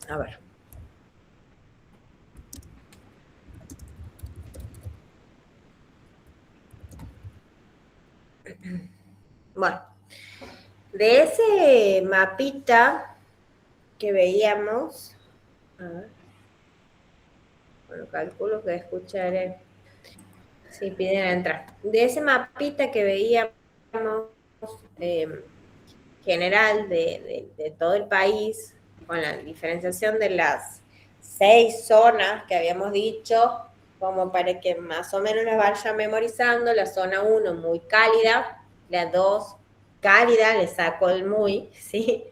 A ver. Bueno, de ese mapita que veíamos, a ver, bueno, calculo que escucharé. Sí, piden entrar. De ese mapita que veíamos eh, general de todo el país, con la diferenciación de las 6 zonas que habíamos dicho, como para que más o menos las vaya memorizando, la zona 1 muy cálida, la 2 cálida, le saco el muy, ¿sí?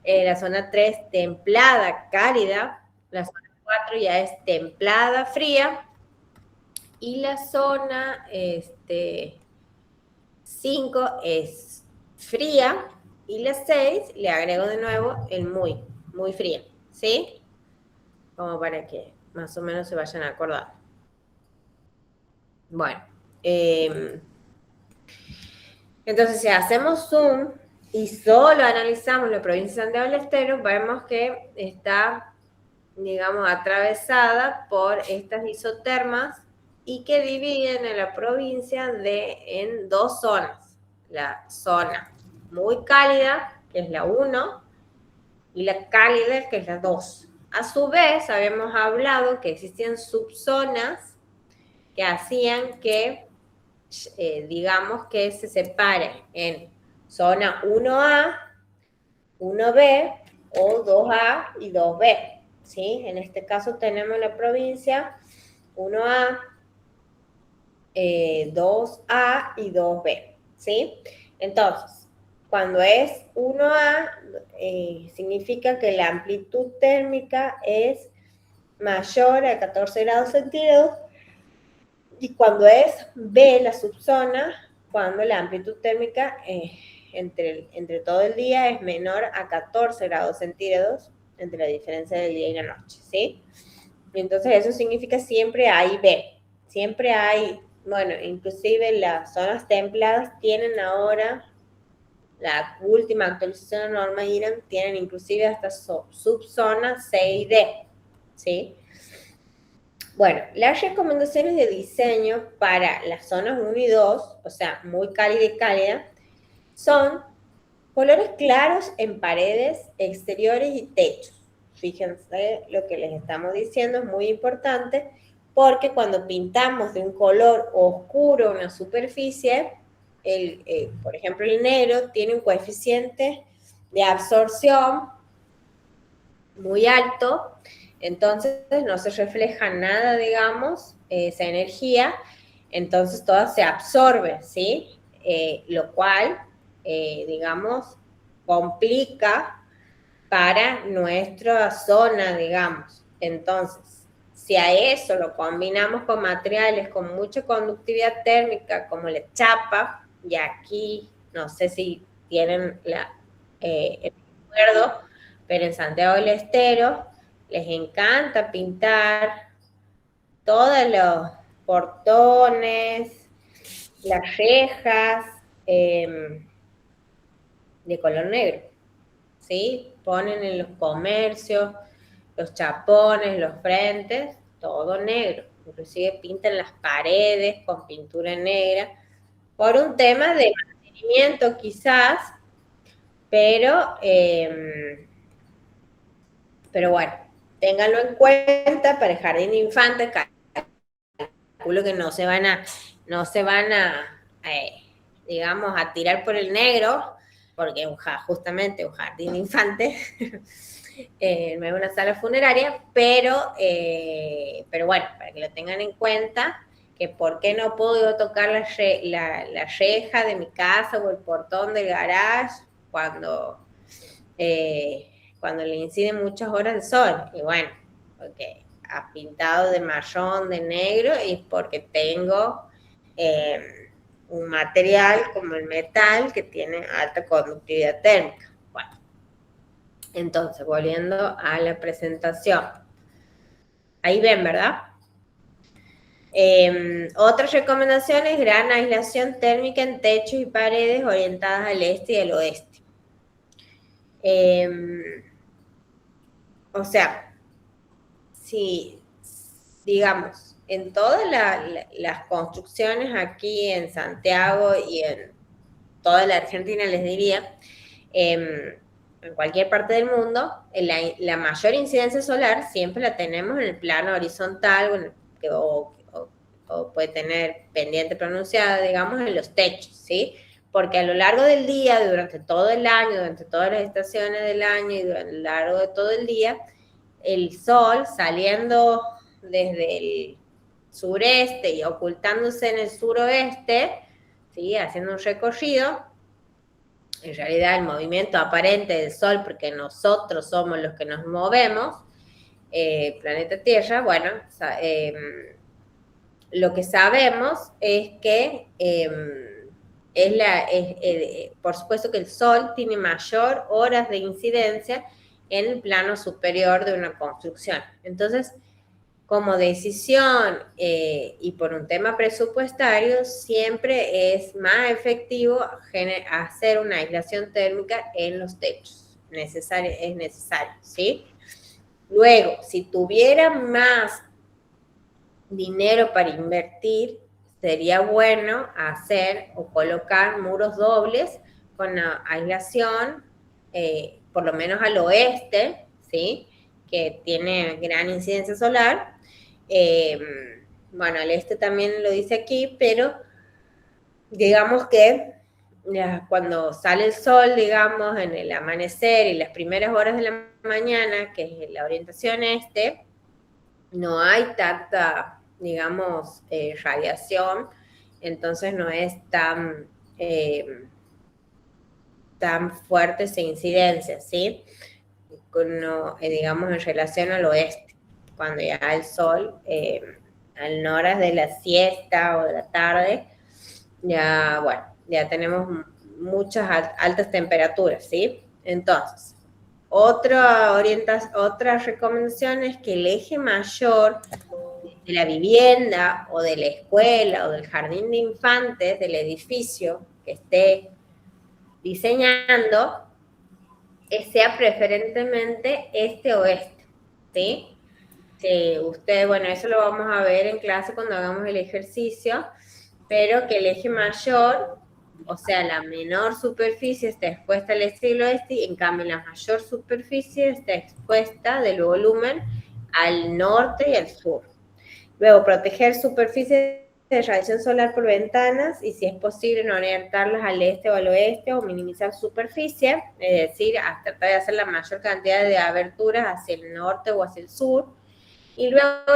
La zona 3 templada, cálida, la zona 4 ya es templada, fría, y la zona 5 es fría y la 6 le agrego de nuevo el muy, muy fría, ¿sí? Como para que más o menos se vayan a acordar. Bueno, eh, entonces si hacemos zoom y solo analizamos la provincia de Santiago del Estero, vemos que está, digamos, atravesada por estas isotermas y que dividen a la provincia en 2 zonas. La zona muy cálida, que es la 1, y la cálida, que es la 2. A su vez, habíamos hablado que existían subzonas que hacían que, digamos, que se separe en zona 1A, 1B o 2A y 2B. ¿Sí? En este caso tenemos la provincia 1A, 2A y 2B. ¿Sí? Entonces, cuando es 1A, significa que la amplitud térmica es mayor a 14 grados centígrados, y cuando es B, la subzona, cuando la amplitud térmica entre todo el día es menor a 14 grados centígrados, entre la diferencia del día y la noche, ¿sí? Entonces eso significa siempre A y B, siempre hay, bueno, inclusive las zonas templadas tienen ahora la última actualización de norma IRAM, tienen inclusive hasta subzonas C y D, ¿sí? Bueno, las recomendaciones de diseño para las zonas 1 y 2, o sea, muy cálida y cálida, son colores claros en paredes, exteriores y techos. Fíjense lo que les estamos diciendo, es muy importante, porque cuando pintamos de un color oscuro una superficie, por ejemplo el negro tiene un coeficiente de absorción muy alto, entonces no se refleja nada, digamos, esa energía, entonces toda se absorbe, ¿sí? Lo cual, digamos, complica para nuestra zona, digamos. Entonces, si a eso lo combinamos con materiales con mucha conductividad térmica, como la chapa, y aquí no sé si tienen el recuerdo, pero en Santiago del Estero les encanta pintar todos los portones, las rejas de color negro, ¿sí? Ponen en los comercios los chapones, los frentes, todo negro. Inclusive pintan las paredes con pintura negra, por un tema de mantenimiento quizás, pero, pero bueno, ténganlo en cuenta para el jardín de infantes, calculo que no se van a digamos, a tirar por el negro, porque es justamente un jardín de infantes, no es una sala funeraria, pero bueno, para que lo tengan en cuenta, que por qué no puedo tocar la reja de mi casa o el portón del garage cuando, eh, cuando le inciden muchas horas de sol. Y bueno, porque ha pintado de marrón, de negro, y porque tengo un material como el metal que tiene alta conductividad térmica. Bueno, entonces, volviendo a la presentación. Ahí ven, ¿verdad? Otras recomendaciones: gran aislación térmica en techos y paredes orientadas al este y al oeste. o sea, si, digamos, en todas las construcciones aquí en Santiago y en toda la Argentina, les diría, en cualquier parte del mundo, la mayor incidencia solar siempre la tenemos en el plano horizontal o puede tener pendiente pronunciada, digamos, en los techos, ¿sí? Porque a lo largo del día, durante todo el año, durante todas las estaciones del año y a lo largo de todo el día, el sol saliendo desde el sureste y ocultándose en el suroeste, ¿sí? Haciendo un recorrido, en realidad el movimiento aparente del Sol, porque nosotros somos los que nos movemos, planeta Tierra, bueno, lo que sabemos es que por supuesto que el Sol tiene mayor horas de incidencia en el plano superior de una construcción. Entonces, como decisión y por un tema presupuestario, siempre es más efectivo hacer una aislación térmica en los techos. Es necesario, ¿sí? Luego, si tuviera más dinero para invertir, sería bueno hacer o colocar muros dobles con aislación, por lo menos al oeste, ¿sí? Que tiene gran incidencia solar. Bueno, el este también lo dice aquí, pero digamos que cuando sale el sol, digamos, en el amanecer y las primeras horas de la mañana, que es la orientación este, no hay tanta, digamos, radiación, entonces no es tan fuerte esa incidencia, ¿sí? Digamos, en relación al oeste, cuando ya el sol, en horas de la siesta o de la tarde, ya, bueno, ya tenemos muchas altas temperaturas, ¿sí? Entonces, otra recomendación es que el eje mayor de la vivienda o de la escuela o del jardín de infantes del edificio que esté diseñando sea preferentemente este-oeste, ¿sí? Usted, bueno, eso lo vamos a ver en clase cuando hagamos el ejercicio, pero que el eje mayor, o sea, la menor superficie está expuesta al este y al oeste, y en cambio la mayor superficie está expuesta del volumen al norte y al sur. Luego, proteger superficies de radiación solar por ventanas y, si es posible, no orientarlas al este o al oeste o minimizar superficie, es decir, tratar de hacer la mayor cantidad de aberturas hacia el norte o hacia el sur. Y luego,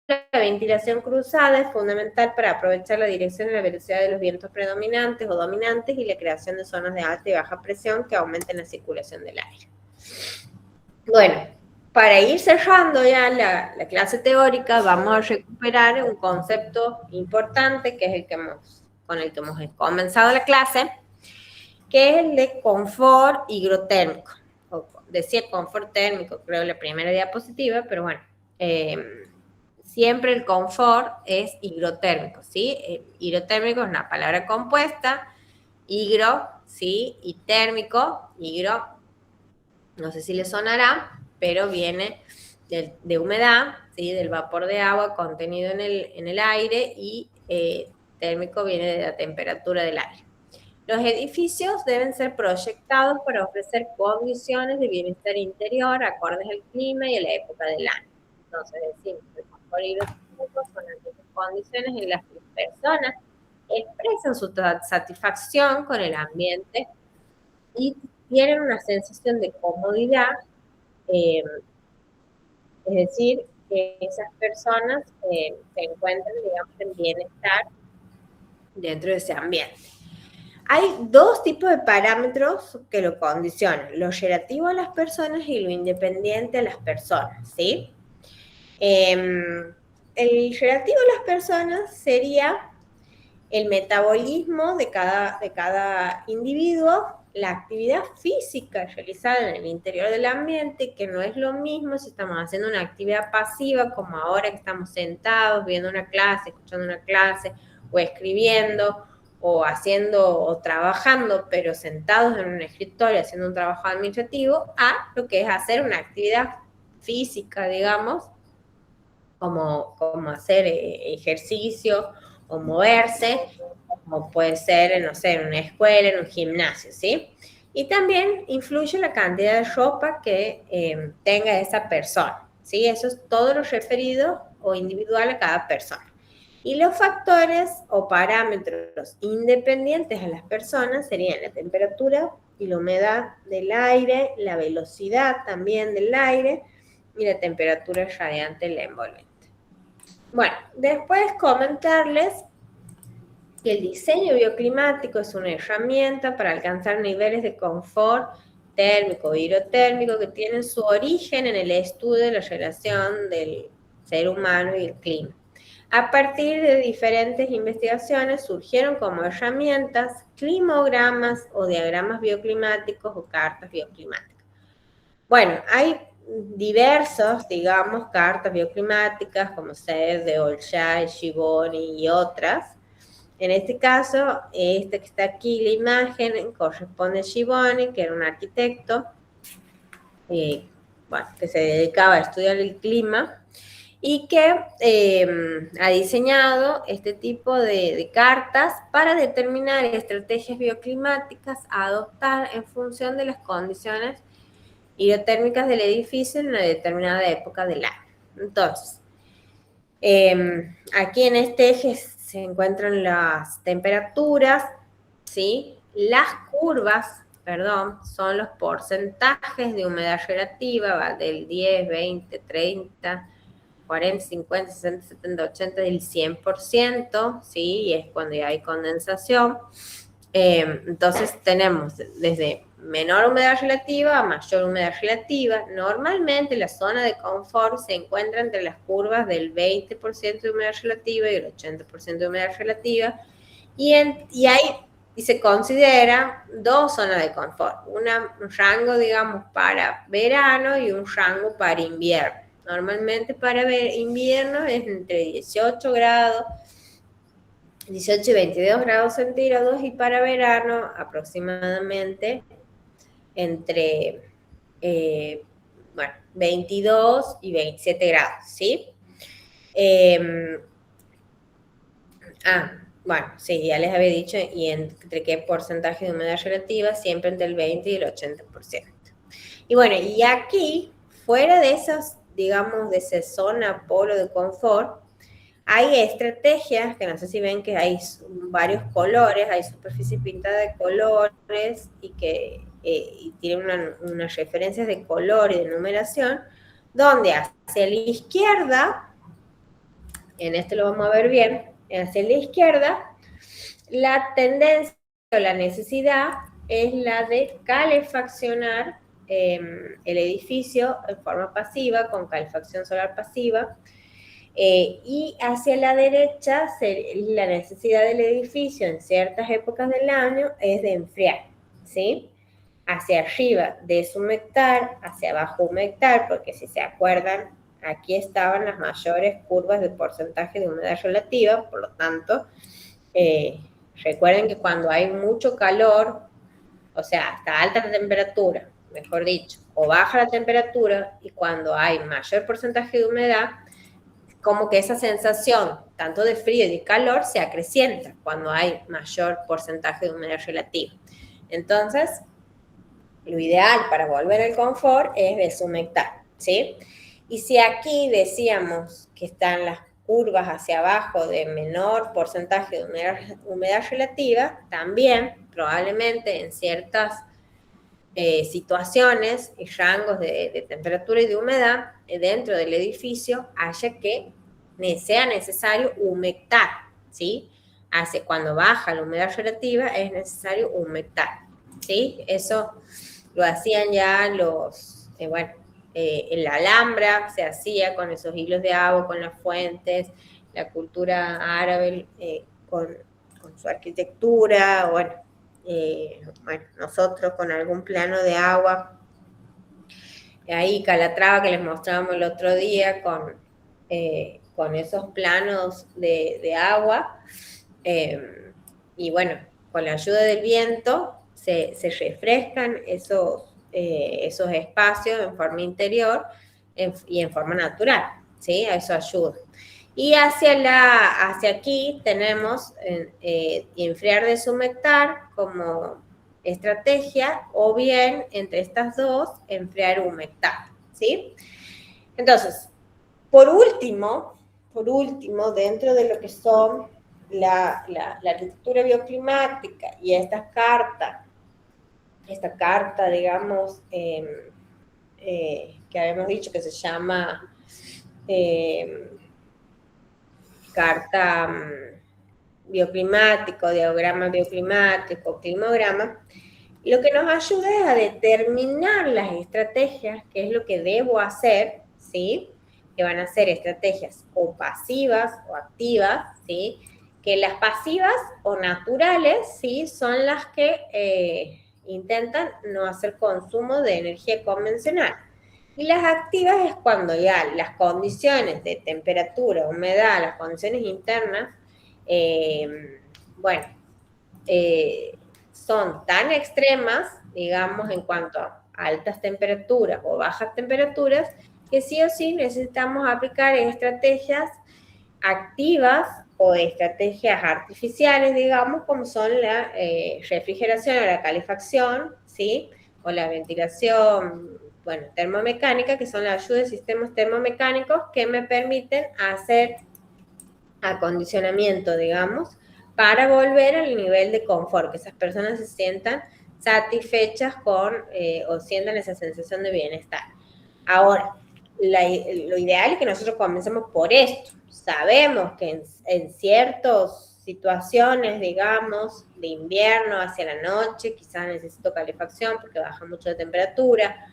la ventilación cruzada es fundamental para aprovechar la dirección y la velocidad de los vientos predominantes o dominantes y la creación de zonas de alta y baja presión que aumenten la circulación del aire. Bueno, para ir cerrando ya la clase teórica, vamos a recuperar un concepto importante que es con el que hemos comenzado la clase, que es el de confort higrotérmico. Decía confort térmico, creo, en la primera diapositiva, pero bueno, siempre el confort es higrotérmico, ¿sí? Higrotérmico es una palabra compuesta, higro, ¿sí? Y térmico, higro, no sé si le sonará, pero viene de humedad, ¿sí? Del vapor de agua contenido en el aire, y térmico viene de la temperatura del aire. Los edificios deben ser proyectados para ofrecer condiciones de bienestar interior acordes al clima y a la época del año. Entonces, decimos que el confort hidrotérmico son aquellas condiciones en las que las personas expresan su satisfacción con el ambiente y tienen una sensación de comodidad, es decir, que esas personas se encuentran, digamos, en bienestar dentro de ese ambiente. Hay dos tipos de parámetros que lo condicionan: lo relativo a las personas y lo independiente a las personas, ¿sí? El relativo a las personas sería el metabolismo de cada individuo, la actividad física realizada en el interior del ambiente, que no es lo mismo si estamos haciendo una actividad pasiva, como ahora que estamos sentados viendo una clase, escuchando una clase, o escribiendo, o trabajando, pero sentados en un escritorio haciendo un trabajo administrativo, a lo que es hacer una actividad física, digamos, como hacer ejercicio o moverse, como puede ser, no sé, en una escuela, en un gimnasio, ¿sí? Y también influye la cantidad de ropa que tenga esa persona, ¿sí? Eso es todo lo referido o individual a cada persona. Y los factores o parámetros independientes a las personas serían la temperatura y la humedad del aire, la velocidad también del aire y la temperatura radiante del envolvente. Bueno, después comentarles que el diseño bioclimático es una herramienta para alcanzar niveles de confort térmico y hidrotérmico que tienen su origen en el estudio de la relación del ser humano y el clima. A partir de diferentes investigaciones surgieron como herramientas climogramas o diagramas bioclimáticos o cartas bioclimáticas. Bueno, hay diversos, digamos, cartas bioclimáticas como SED, de Olshay, Shiboni y otras. En este caso, esta que está aquí, la imagen, corresponde a Shiboni, que era un arquitecto, bueno, que se dedicaba a estudiar el clima y que ha diseñado este tipo de cartas para determinar estrategias bioclimáticas a adoptar en función de las condiciones hidrotérmicas del edificio en una determinada época del año. Entonces, aquí en este eje se encuentran las temperaturas, ¿sí? Las curvas, perdón, son los porcentajes de humedad relativa, va del 10, 20, 30, 40, 50, 60, 70, 80, del 100%, ¿sí? Y es cuando ya hay condensación. Entonces tenemos desde menor humedad relativa a mayor humedad relativa. Normalmente la zona de confort se encuentra entre las curvas del 20% de humedad relativa y el 80% de humedad relativa. Y se considera dos zonas de confort, un rango, digamos, para verano y un rango para invierno. Normalmente para invierno es entre 18 grados, 18 y 22 grados centígrados, y para verano aproximadamente entre 22 y 27 grados, ¿sí? Bueno, sí, ya les había dicho, y entre qué porcentaje de humedad relativa, siempre entre el 20 y el 80%. Y bueno, y aquí, fuera de esas, digamos, de esa zona polo de confort, hay estrategias, que no sé si ven que hay varios colores, hay superficie pintada de colores y que y tienen unas referencias de color y de numeración, donde hacia la izquierda, en este lo vamos a ver bien, hacia la izquierda, la tendencia o la necesidad es la de calefaccionar el edificio en forma pasiva, con calefacción solar pasiva, y hacia la derecha la necesidad del edificio en ciertas épocas del año es de enfriar, ¿sí? Hacia arriba deshumectar, hacia abajo humectar, porque si se acuerdan, aquí estaban las mayores curvas de porcentaje de humedad relativa, por lo tanto, recuerden que cuando hay mucho calor, o sea, hasta alta temperatura, mejor dicho, o baja la temperatura, y cuando hay mayor porcentaje de humedad, como que esa sensación tanto de frío y de calor se acrecienta cuando hay mayor porcentaje de humedad relativa. Entonces, lo ideal para volver al confort es deshumectar, ¿sí? Y si aquí decíamos que están las curvas hacia abajo de menor porcentaje de humedad relativa, también probablemente en ciertas situaciones y rangos de temperatura y de humedad dentro del edificio haya que sea necesario humectar, ¿sí? Cuando baja la humedad relativa es necesario humectar, ¿sí? Eso lo hacían ya en la Alhambra se hacía con esos hilos de agua, con las fuentes, la cultura árabe con su arquitectura, nosotros con algún plano de agua, ahí Calatrava que les mostrábamos el otro día con esos planos de agua, y bueno, con la ayuda del viento se refrescan esos espacios en forma interior, y en forma natural, ¿sí? A eso ayuda. Y hacia aquí tenemos enfriar, deshumectar como estrategia, o bien entre estas dos, enfriar, humectar, ¿sí? Entonces, por último, dentro de lo que son la arquitectura bioclimática y esta carta, digamos, que habíamos dicho que se llama carta bioclimático, diagrama bioclimático, climograma, lo que nos ayuda es a determinar las estrategias, qué es lo que debo hacer, ¿sí? Que van a ser estrategias o pasivas o activas, ¿sí? Que las pasivas o naturales, ¿sí? Son las que intentan no hacer consumo de energía convencional. Y las activas es cuando ya las condiciones de temperatura, humedad, las condiciones internas, bueno, son tan extremas, digamos, en cuanto a altas temperaturas o bajas temperaturas, que sí o sí necesitamos aplicar estrategias activas o estrategias artificiales, digamos, como son la refrigeración o la calefacción, ¿sí? O la ventilación, bueno, termomecánica, que son la ayuda de sistemas termomecánicos que me permiten hacer acondicionamiento, digamos, para volver al nivel de confort, que esas personas se sientan satisfechas con o sientan esa sensación de bienestar. Ahora, lo ideal es que nosotros comencemos por esto. Sabemos que en ciertas situaciones, digamos, de invierno hacia la noche, quizás necesito calefacción porque baja mucho la temperatura.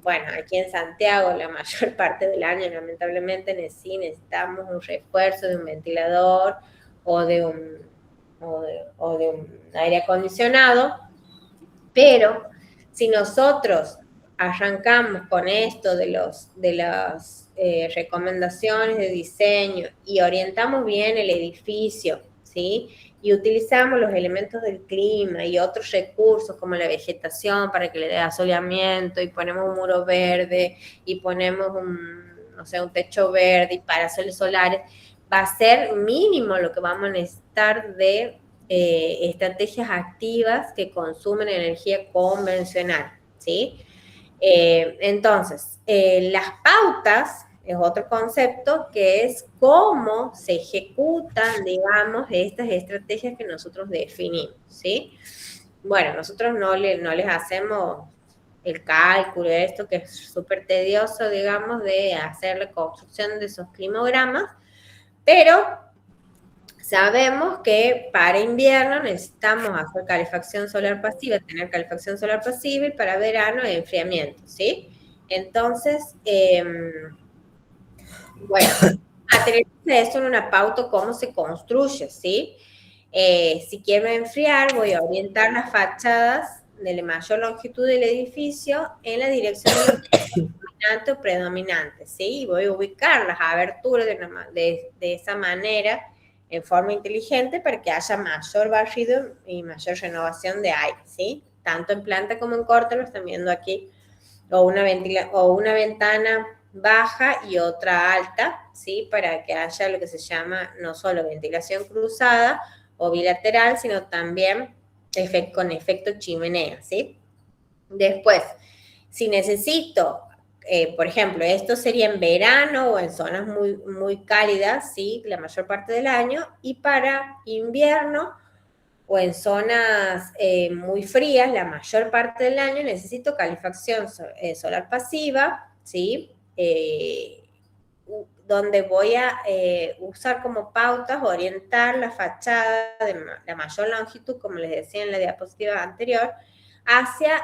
Bueno, aquí en Santiago la mayor parte del año lamentablemente necesitamos un refuerzo de un ventilador o de un aire acondicionado, pero si nosotros arrancamos con esto de las recomendaciones de diseño y orientamos bien el edificio, ¿sí? Y utilizamos los elementos del clima y otros recursos como la vegetación para que le dé asoleamiento, y ponemos un muro verde y ponemos un techo verde y parasoles solares, va a ser mínimo lo que vamos a necesitar de estrategias activas que consumen energía convencional, ¿sí? Entonces, las pautas es otro concepto, que es cómo se ejecutan, digamos, estas estrategias que nosotros definimos, ¿sí? Bueno, nosotros no les hacemos el cálculo de esto, que es súper tedioso, digamos, de hacer la construcción de esos climogramas, pero sabemos que para invierno necesitamos hacer calefacción solar pasiva, tener calefacción solar pasiva, y para verano enfriamiento, ¿sí? Entonces, bueno, materializar esto en una pauta, cómo se construye, ¿sí? Si quiero enfriar, voy a orientar las fachadas de la mayor longitud del edificio en la dirección dominante o predominante, ¿sí? Y voy a ubicar las aberturas de esa manera, en forma inteligente, para que haya mayor barrido y mayor renovación de aire, ¿sí? Tanto en planta como en corte, lo están viendo aquí, o una ventana baja y otra alta, ¿sí? Para que haya lo que se llama no solo ventilación cruzada o bilateral, sino también con efecto chimenea, ¿sí? Después, si necesito, por ejemplo, esto sería en verano o en zonas muy, muy cálidas, ¿sí? La mayor parte del año, y para invierno o en zonas muy frías, la mayor parte del año, necesito calefacción solar pasiva, ¿sí? Donde voy a usar como pautas, orientar la fachada de la mayor longitud, como les decía en la diapositiva anterior, hacia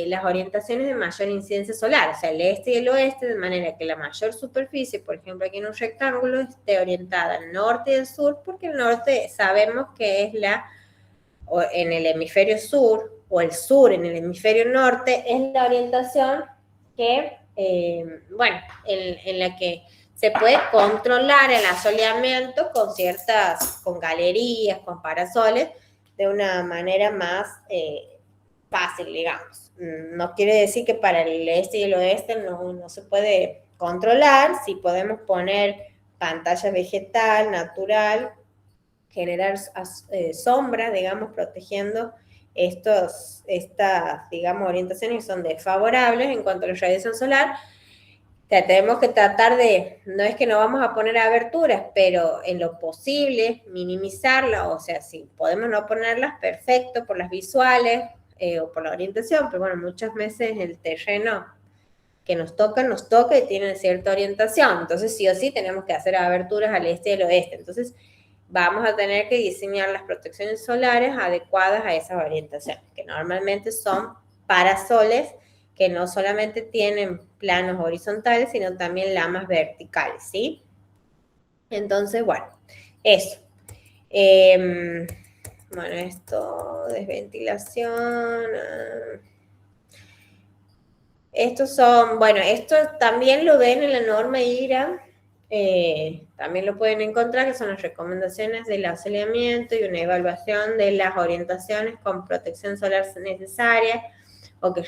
las orientaciones de mayor incidencia solar, o sea, el este y el oeste, de manera que la mayor superficie, por ejemplo, aquí en un rectángulo, esté orientada al norte y al sur, porque el norte sabemos que es en el hemisferio sur, o el sur en el hemisferio norte, es la orientación que, bueno, en la que se puede controlar el asoleamiento con galerías, con parasoles, de una manera más fácil, digamos. No quiere decir que para el este y el oeste no se puede controlar. Si podemos poner pantalla vegetal, natural, generar sombra, digamos, protegiendo estas, digamos, orientaciones que son desfavorables en cuanto a la radiación solar. Tenemos que tratar de, no es que no vamos a poner aberturas, pero en lo posible minimizarlas, o sea, si podemos no ponerlas, perfecto, por las visuales o por la orientación, pero bueno, muchas veces el terreno que nos toca y tiene cierta orientación, entonces sí o sí tenemos que hacer aberturas al este y al oeste, entonces vamos a tener que diseñar las protecciones solares adecuadas a esas orientaciones, que normalmente son parasoles, que no solamente tienen planos horizontales, sino también lamas verticales, ¿sí? Entonces, bueno, eso. Bueno, esto, desventilación. Estos son, bueno, esto también lo ven en la norma IRA, también lo pueden encontrar, que son las recomendaciones del auxiliamiento y una evaluación de las orientaciones con protección solar necesaria, o que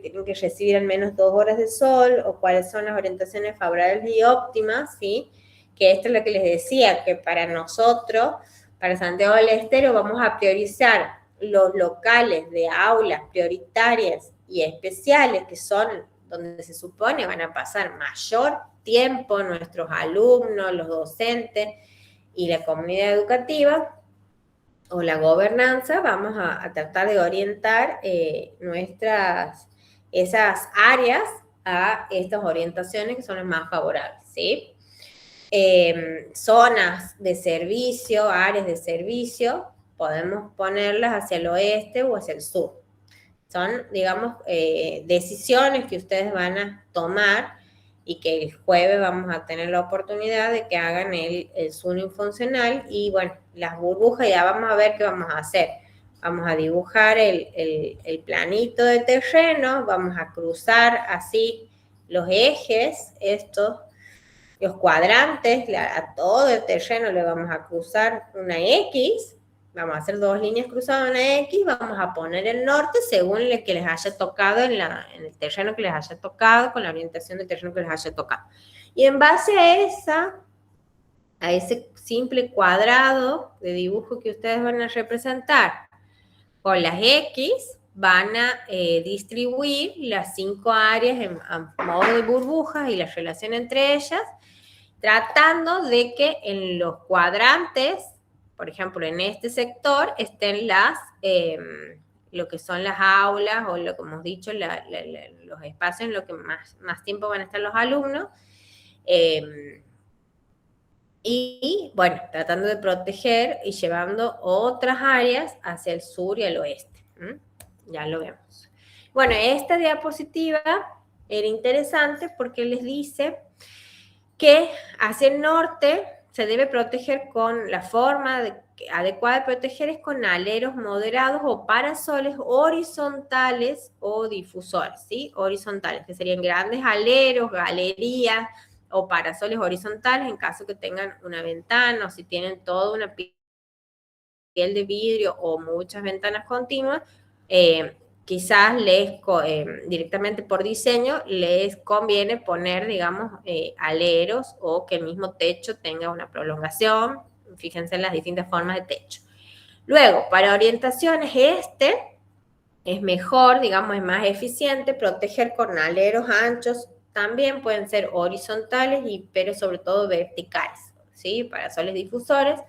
tienen que recibir al menos 2 horas de sol, o cuáles son las orientaciones favorables y óptimas, ¿sí? Que esto es lo que les decía, que para nosotros, para Santiago del Estero, vamos a priorizar los locales de aulas prioritarias y especiales, que son donde se supone van a pasar mayor tiempo nuestros alumnos, los docentes y la comunidad educativa o la gobernanza. Vamos a tratar de orientar esas áreas a estas orientaciones que son las más favorables, ¿sí? Zonas de servicio, áreas de servicio, podemos ponerlas hacia el oeste o hacia el sur. Son, digamos, decisiones que ustedes van a tomar y que el jueves vamos a tener la oportunidad de que hagan el zooming funcional. Y bueno, las burbujas ya vamos a ver qué vamos a hacer. Vamos a dibujar el planito de terreno, vamos a cruzar así los ejes, los cuadrantes, a todo el terreno le vamos a cruzar una X. Vamos a hacer 2 líneas cruzadas, una X, vamos a poner el norte según el que les haya tocado en el terreno que les haya tocado, con la orientación del terreno que les haya tocado. Y en base a ese simple cuadrado de dibujo que ustedes van a representar con las X, van a distribuir las 5 áreas a modo de burbujas y la relación entre ellas, tratando de que en los cuadrantes, por ejemplo, en este sector, estén lo que son las aulas o lo que hemos dicho, los espacios en los que más tiempo van a estar los alumnos. Y bueno, tratando de proteger y llevando otras áreas hacia el sur y al oeste. Ya lo vemos. Bueno, esta diapositiva era interesante porque les dice que hacia el norte se debe proteger con la forma adecuada de proteger es con aleros moderados o parasoles horizontales o difusores, ¿sí? Horizontales, que serían grandes aleros, galerías o parasoles horizontales en caso que tengan una ventana o si tienen toda una piel de vidrio o muchas ventanas continuas, quizás directamente por diseño les conviene poner, digamos, aleros o que el mismo techo tenga una prolongación. Fíjense en las distintas formas de techo. Luego, para orientaciones, es mejor, digamos, es más eficiente proteger con aleros anchos. También pueden ser horizontales, pero sobre todo verticales, ¿sí? Para soles difusores.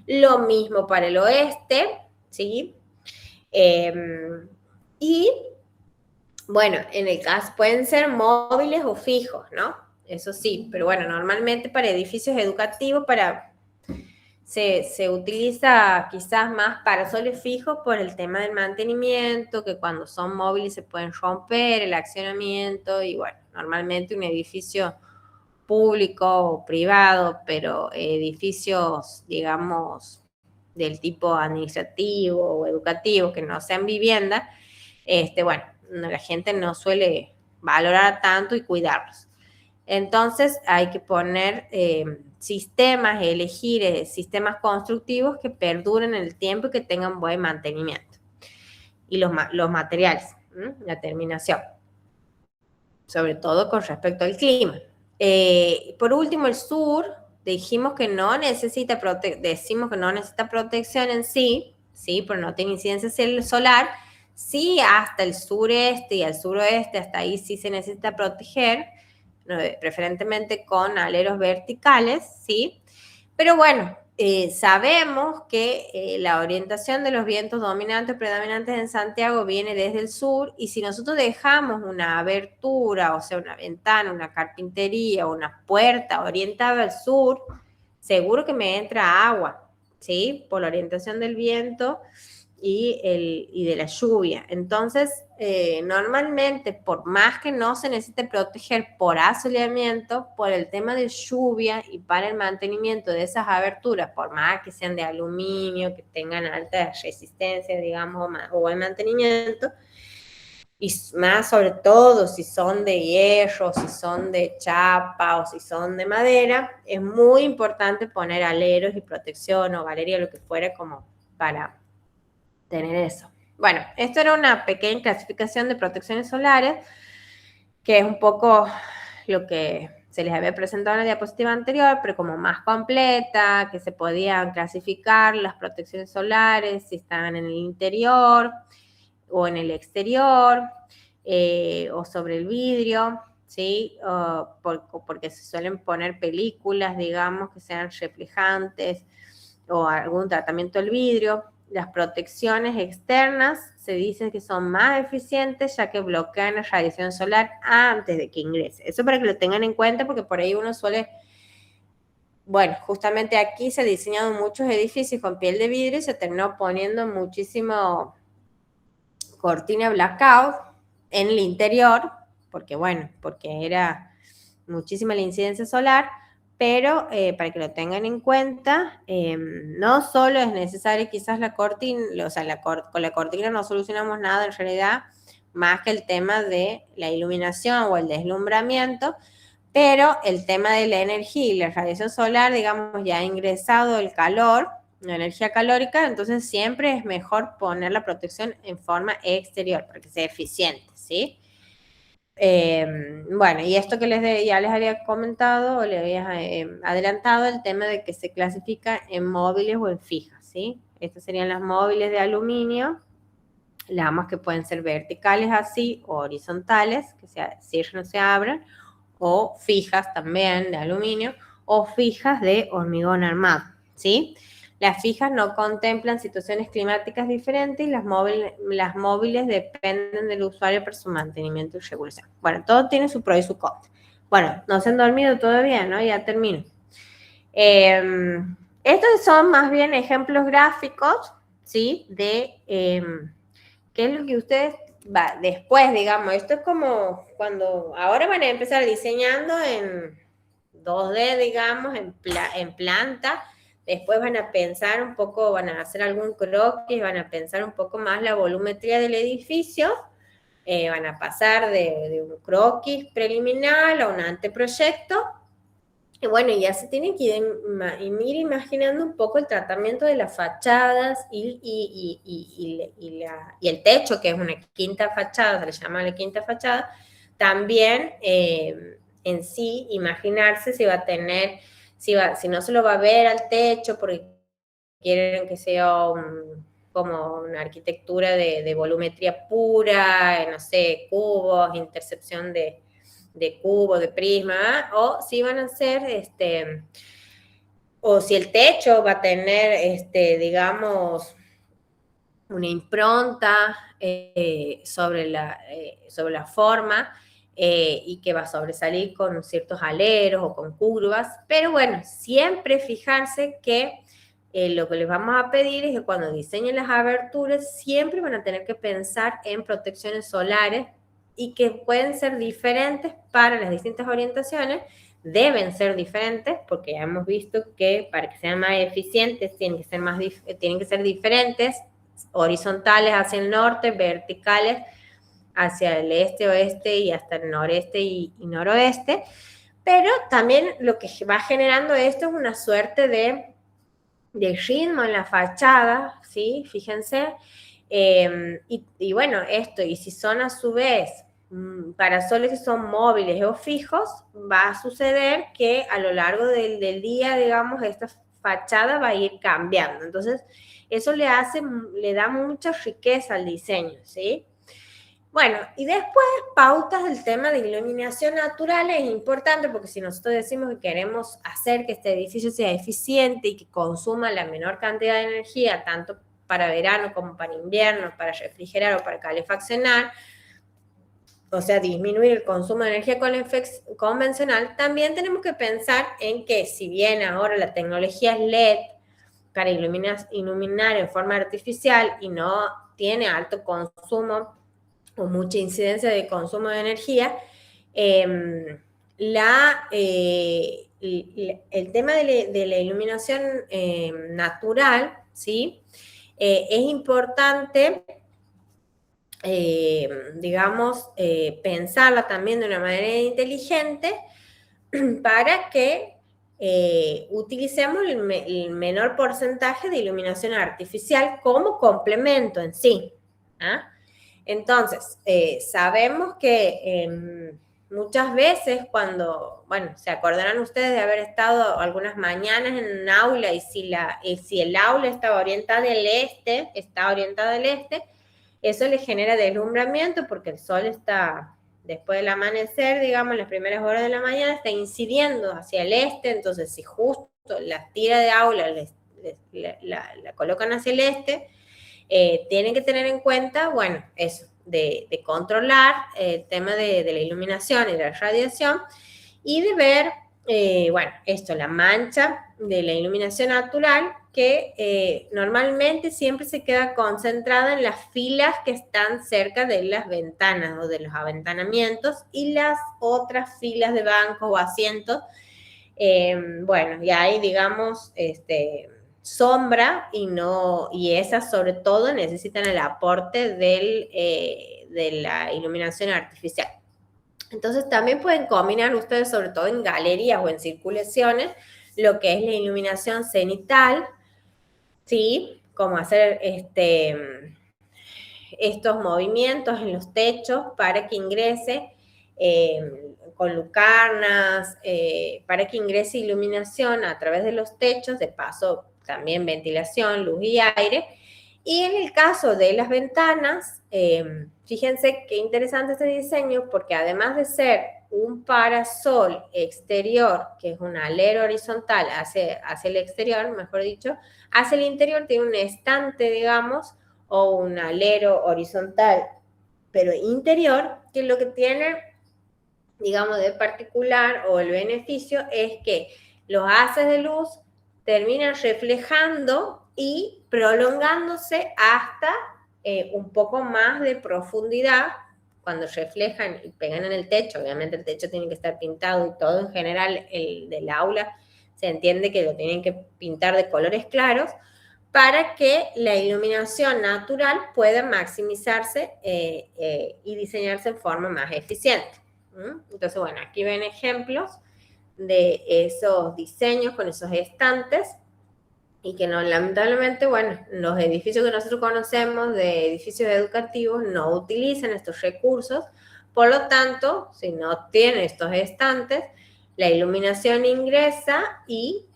Lo mismo para el oeste, ¿sí? Y, bueno, en el caso pueden ser móviles o fijos, ¿no? Eso sí, pero bueno, normalmente para edificios educativos se utiliza quizás más parasoles fijos por el tema del mantenimiento, que cuando son móviles se pueden romper, el accionamiento, y bueno, normalmente un edificio público o privado, pero edificios, digamos, del tipo administrativo o educativo, que no sean vivienda, bueno, la gente no suele valorar tanto y cuidarlos. Entonces hay que poner sistemas, elegir sistemas constructivos que perduren en el tiempo y que tengan buen mantenimiento. y los materiales, la terminación, sobre todo con respecto al clima. Por último, el sur, decimos que no necesita protección en sí, ¿sí? Pero no tiene incidencia solar. Sí, hasta el sureste y el suroeste, hasta ahí sí se necesita proteger, preferentemente con aleros verticales, ¿sí? Pero bueno, sabemos que la orientación de los vientos dominantes, predominantes en Santiago viene desde el sur, y si nosotros dejamos una abertura, o sea, una ventana, una carpintería, una puerta orientada al sur, seguro que me entra agua, ¿sí? Por la orientación del viento y de la lluvia. Entonces, normalmente, por más que no se necesite proteger por asoleamiento, por el tema de lluvia y para el mantenimiento de esas aberturas, por más que sean de aluminio, que tengan alta resistencia, digamos, o el mantenimiento, y más sobre todo si son de hierro, si son de chapa o si son de madera, es muy importante poner aleros y protección o galería, lo que fuera, como para tener eso. Bueno, esto era una pequeña clasificación de protecciones solares, que es un poco lo que se les había presentado en la diapositiva anterior, pero como más completa, que se podían clasificar las protecciones solares si estaban en el interior o en el exterior, o sobre el vidrio, ¿sí? Porque se suelen poner películas, digamos, que sean reflejantes, o algún tratamiento del vidrio. Las protecciones externas se dice que son más eficientes, ya que bloquean la radiación solar antes de que ingrese. Eso para que lo tengan en cuenta, porque por ahí uno suele... Bueno, justamente aquí se han diseñado muchos edificios con piel de vidrio y se terminó poniendo muchísimo cortina blackout en el interior, porque bueno, porque era muchísima la incidencia solar, pero para que lo tengan en cuenta, no solo es necesario quizás la cortina, o sea, con la cortina no solucionamos nada en realidad, más que el tema de la iluminación o el deslumbramiento, pero el tema de la energía y la radiación solar, digamos, ya ha ingresado el calor, la energía calórica, entonces siempre es mejor poner la protección en forma exterior para que sea eficiente, ¿sí? Bueno, y esto que ya les había comentado o les había adelantado, el tema de que se clasifica en móviles o en fijas, ¿sí? Estas serían las móviles de aluminio, las que pueden ser verticales así o horizontales, que se cierran o se abren, o fijas también de aluminio, o fijas de hormigón armado, ¿sí? Las fijas no contemplan situaciones climáticas diferentes y las móviles dependen del usuario para su mantenimiento y regulación. Bueno, todo tiene su pro y su contra. Bueno, no se han dormido todavía, ¿no? Ya termino. Estos son más bien ejemplos gráficos, ¿sí? De qué es lo que ustedes después, digamos. Esto es como cuando ahora van a empezar diseñando en 2D, digamos, en planta. Después van a pensar un poco, van a hacer algún croquis, van a pensar un poco más la volumetría del edificio, van a pasar de un croquis preliminar a un anteproyecto, y bueno, ya se tienen que ir imaginando un poco el tratamiento de las fachadas y el techo, que es una quinta fachada, se le llama la quinta fachada, también en sí imaginarse si va a tener, si no se lo va a ver al techo porque quieren que sea como una arquitectura de volumetría pura, no sé, cubos, intercepción de cubo, de prisma, o si van a ser, o si el techo va a tener, digamos, una impronta sobre la forma, y que va a sobresalir con ciertos aleros o con curvas, pero bueno, siempre fijarse que lo que les vamos a pedir es que cuando diseñen las aberturas siempre van a tener que pensar en protecciones solares y que pueden ser diferentes para las distintas orientaciones, deben ser diferentes porque ya hemos visto que para que sean más eficientes tienen que ser diferentes, horizontales hacia el norte, verticales hacia el este, oeste y hasta el noreste y noroeste, pero también lo que va generando esto es una suerte de ritmo en la fachada, ¿sí? Fíjense, Y bueno, y si son a su vez parasoles que son móviles o fijos, va a suceder que a lo largo del día, digamos, esta fachada va a ir cambiando. Entonces, eso le da mucha riqueza al diseño, ¿sí? Bueno, y después pautas del tema de iluminación natural es importante porque si nosotros decimos que queremos hacer que este edificio sea eficiente y que consuma la menor cantidad de energía, tanto para verano como para invierno, para refrigerar o para calefaccionar, o sea, disminuir el consumo de energía convencional, también tenemos que pensar en que si bien ahora la tecnología es LED para iluminar en forma artificial y no tiene alto consumo o mucha incidencia de consumo de energía, el tema de la iluminación natural, ¿sí? Es importante, digamos, pensarla también de una manera inteligente para que utilicemos el menor porcentaje de iluminación artificial como complemento en sí. ¿Ah? Entonces, sabemos que muchas veces cuando, bueno, se acordarán ustedes de haber estado algunas mañanas en un aula y si el aula está orientada al este, eso le genera deslumbramiento porque el sol está, después del amanecer, digamos, en las primeras horas de la mañana, está incidiendo hacia el este, entonces si justo la tira de aula la colocan hacia el este, tienen que tener en cuenta, bueno, eso, de controlar el tema de la iluminación y la radiación y de ver, bueno, la mancha de la iluminación natural que normalmente siempre se queda concentrada en las filas que están cerca de las ventanas o de los aventanamientos y las otras filas de bancos o asientos, bueno, y ahí digamos, sombra y esas sobre todo necesitan el aporte de la iluminación artificial. Entonces también pueden combinar ustedes, sobre todo en galerías o en circulaciones, lo que es la iluminación cenital, ¿sí? Como hacer estos movimientos en los techos para que ingrese con lucarnas, para que ingrese iluminación a través de los techos, de paso también ventilación, luz y aire. Y en el caso de las ventanas, fíjense qué interesante este diseño, porque además de ser un parasol exterior, que es un alero horizontal hacia el exterior, mejor dicho, hacia el interior tiene un estante, digamos, o un alero horizontal, pero interior, que lo que tiene, digamos, de particular o el beneficio es que los haces de luz terminan reflejando y prolongándose hasta un poco más de profundidad cuando reflejan y pegan en el techo. Obviamente el techo tiene que estar pintado y todo en general, el del aula se entiende que lo tienen que pintar de colores claros para que la iluminación natural pueda maximizarse y diseñarse en forma más eficiente. Entonces, bueno, aquí ven ejemplos de esos diseños con esos estantes y que no, lamentablemente, bueno, los edificios que nosotros conocemos de edificios educativos no utilizan estos recursos, por lo tanto, si no tienen estos estantes, la iluminación ingresa y,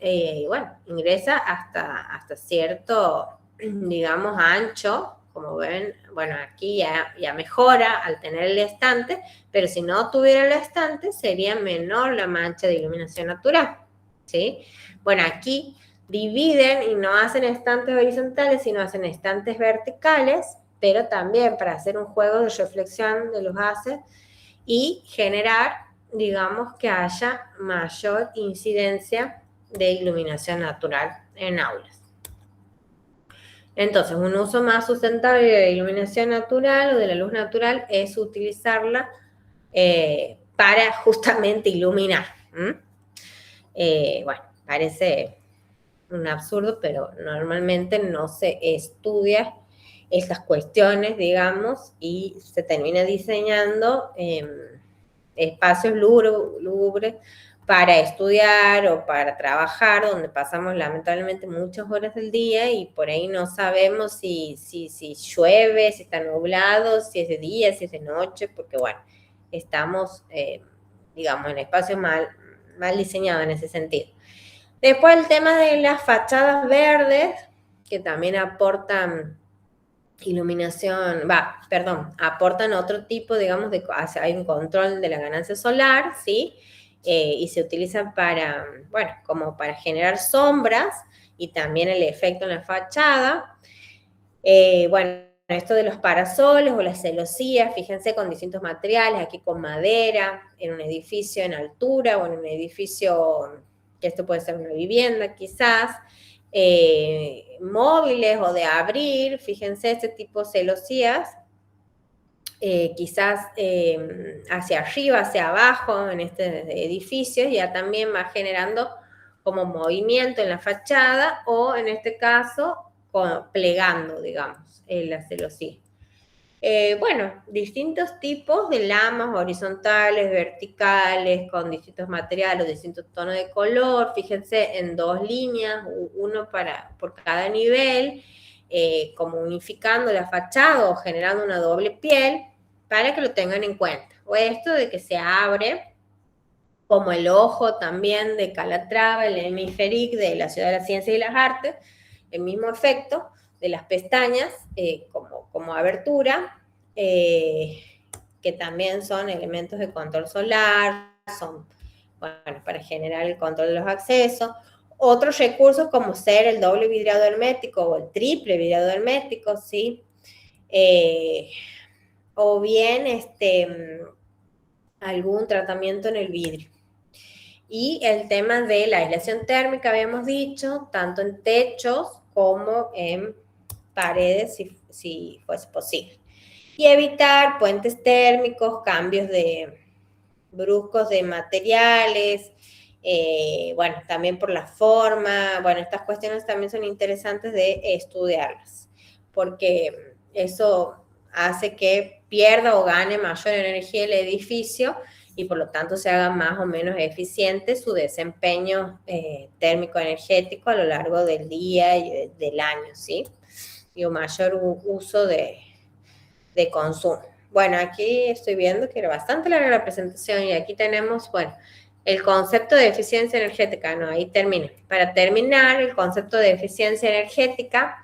bueno, ingresa hasta cierto, digamos, ancho, como ven, bueno, aquí ya mejora al tener el estante, pero si no tuviera el estante, sería menor la mancha de iluminación natural, ¿sí? Bueno, aquí dividen y no hacen estantes horizontales, sino hacen estantes verticales, pero también para hacer un juego de reflexión de los haces y generar, digamos, que haya mayor incidencia de iluminación natural en aulas. Entonces, un uso más sustentable de la iluminación natural o de la luz natural es utilizarla para justamente iluminar. Bueno, parece un absurdo, pero normalmente no se estudia estas cuestiones, digamos, y se termina diseñando espacios lúgubres para estudiar o para trabajar, donde pasamos lamentablemente muchas horas del día y por ahí no sabemos si llueve, si está nublado, si es de día, si es de noche, porque bueno, estamos, digamos, en espacios mal diseñados en ese sentido. Después el tema de las fachadas verdes, que también aportan iluminación, aportan otro tipo, digamos, hay un control de la ganancia solar, ¿sí? Y se utilizan para, bueno, como para generar sombras y también el efecto en la fachada. Bueno, esto de los parasoles o las celosías, fíjense con distintos materiales, aquí con madera, en un edificio en altura o en un edificio, que esto puede ser una vivienda quizás, móviles o de abrir, fíjense este tipo de celosías, quizás hacia arriba, hacia abajo en este edificio, ya también va generando como movimiento en la fachada o en este caso plegando, digamos, la celosía. Bueno, distintos tipos de lamas horizontales, verticales, con distintos materiales, distintos tonos de color. Fíjense en 2 líneas, uno por cada nivel, como unificando la fachada o generando una doble piel, para que lo tengan en cuenta. O esto de que se abre, como el ojo también de Calatrava, el hemisféric de la Ciudad de las Ciencias y las Artes, el mismo efecto de las pestañas como abertura, que también son elementos de control solar, son, bueno, para generar el control de los accesos. Otros recursos como ser el doble vidriado hermético o el triple vidriado hermético, ¿sí? O bien algún tratamiento en el vidrio. Y el tema de la aislación térmica, habíamos dicho, tanto en techos como en paredes, si fuese posible. Y evitar puentes térmicos, cambios bruscos de materiales, bueno, también por la forma. Bueno, estas cuestiones también son interesantes de estudiarlas, porque eso hace que pierda o gane mayor energía el edificio y por lo tanto se haga más o menos eficiente su desempeño térmico-energético a lo largo del día y del año, ¿sí? Y un mayor uso de consumo. Bueno, aquí estoy viendo que era bastante larga la presentación y aquí tenemos, bueno, el concepto de eficiencia energética, no, ahí termina. Para terminar, el concepto de eficiencia energética,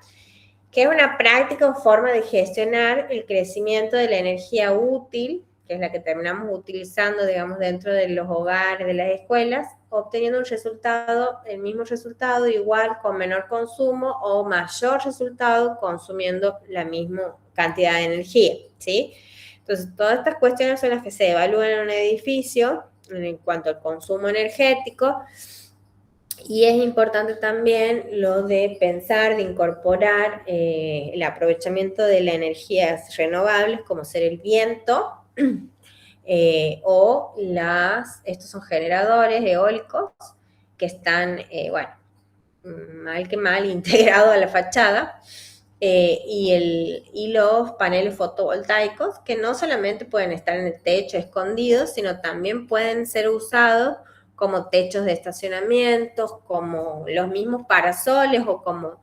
que es una práctica o forma de gestionar el crecimiento de la energía útil, que es la que terminamos utilizando, digamos, dentro de los hogares, de las escuelas, obteniendo un resultado, el mismo resultado, igual con menor consumo o mayor resultado consumiendo la misma cantidad de energía, ¿sí? Entonces, todas estas cuestiones son las que se evalúan en un edificio en cuanto al consumo energético. Y es importante también lo de pensar, de incorporar el aprovechamiento de las energías renovables, como ser el viento, o estos son generadores eólicos que están, bueno, mal que mal integrados a la fachada, y los paneles fotovoltaicos, que no solamente pueden estar en el techo escondidos, sino también pueden ser usados como techos de estacionamientos, como los mismos parasoles o como,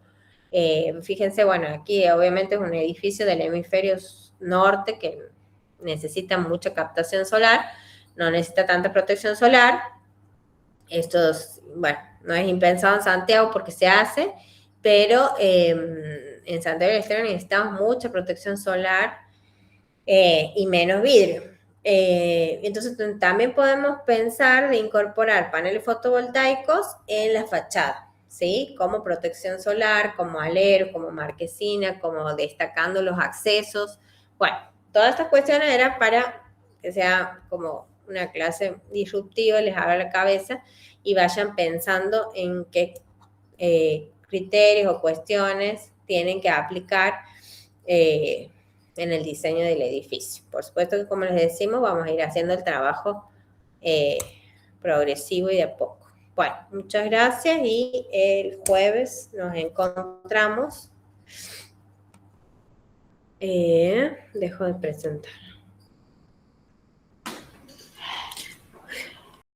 fíjense, bueno, aquí obviamente es un edificio del hemisferio norte que necesita mucha captación solar, no necesita tanta protección solar. Esto, bueno, no es impensado en Santiago porque se hace, pero en Santiago del Estero necesitamos mucha protección solar y menos vidrio. Entonces también podemos pensar de incorporar paneles fotovoltaicos en la fachada, ¿sí? Como protección solar, como alero, como marquesina, como destacando los accesos. Bueno, todas estas cuestiones eran para que sea como una clase disruptiva, les abra la cabeza y vayan pensando en qué criterios o cuestiones tienen que aplicar en el diseño del edificio. Por supuesto que, como les decimos, vamos a ir haciendo el trabajo progresivo y de a poco. Bueno, muchas gracias y el jueves nos encontramos. Dejo de presentar.